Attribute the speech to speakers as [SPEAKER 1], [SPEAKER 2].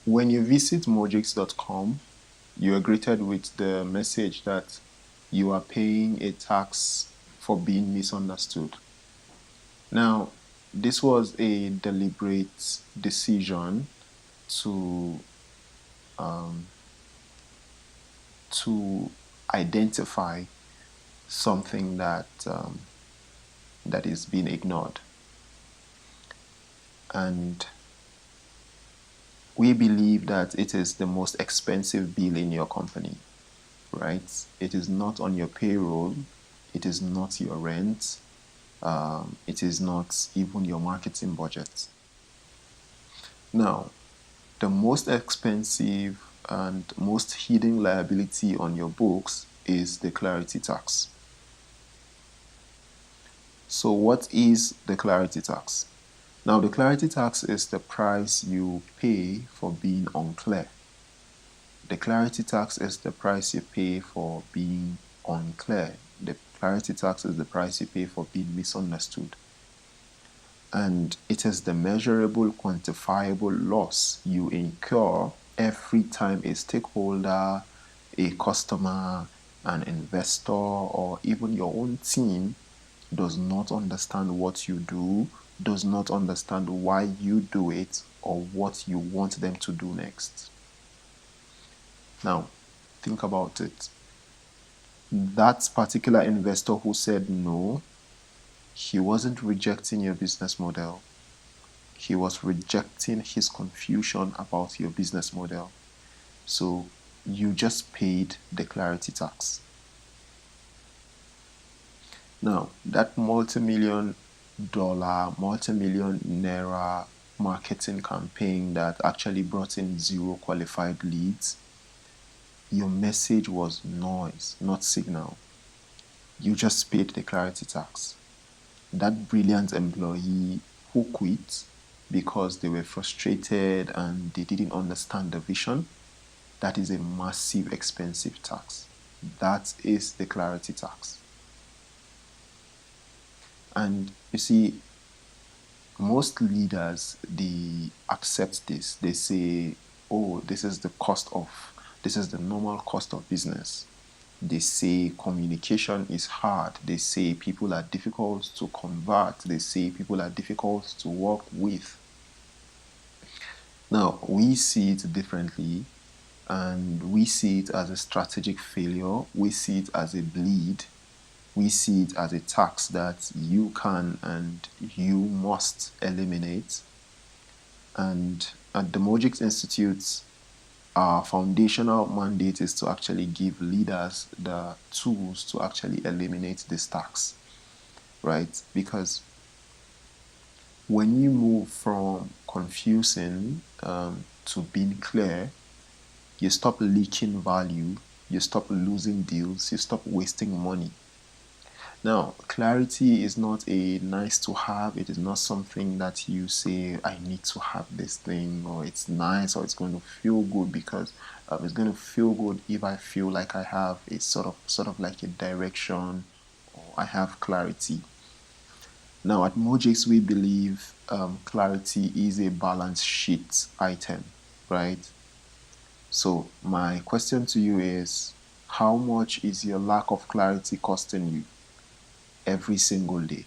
[SPEAKER 1] When you visit Mohgix.com, you are greeted with the message that you are paying a tax for being misunderstood. Now, this was a deliberate decision to identify something that is being ignored. And we believe that it is the most expensive bill in your company, right? It is not on your payroll. It is not your rent. It is not even your marketing budget. Now, the most expensive and most hidden liability on your books is the clarity tax. So what is the clarity tax? Now, the clarity tax is the price you pay for being unclear. The clarity tax is the price you pay for being unclear. The clarity tax is the price you pay for being misunderstood. And it is the measurable, quantifiable loss you incur every time a stakeholder, a customer, an investor, or even your own team does not understand what you do, does not understand why you do it, or what you want them to do next. Now, think about it. That particular investor who said no, he wasn't rejecting your business model. He was rejecting his confusion about your business model. So you just paid the clarity tax. Now, that multi-million naira marketing campaign that actually brought in 0 qualified leads, your message was noise, not signal. You just paid the clarity tax. That brilliant employee who quit because they were frustrated and they didn't understand the vision, that is a massive, expensive tax. That is the clarity tax. And you see, most leaders, they accept this. They say, oh, this is the normal cost of business. They say communication is hard. They say people are difficult to convert. They say people are difficult to work with. Now, we see it differently, and we see it as a strategic failure. We see it as a bleed. We see it as a tax that you can and you must eliminate. And at the Mohgix Institute, our foundational mandate is to actually give leaders the tools to actually eliminate this tax, right? Because when you move from confusing to being clear, you stop leaking value, you stop losing deals, you stop wasting money. Now, clarity is not a nice to have. It is not something that you say, I need to have this thing, or it's nice, or it's going to feel good, because it's going to feel good if I feel like I have a sort of like a direction, or I have clarity. Now, at Mohgix, we believe clarity is a balance sheet item, right? So my question to you is, how much is your lack of clarity costing you every single day?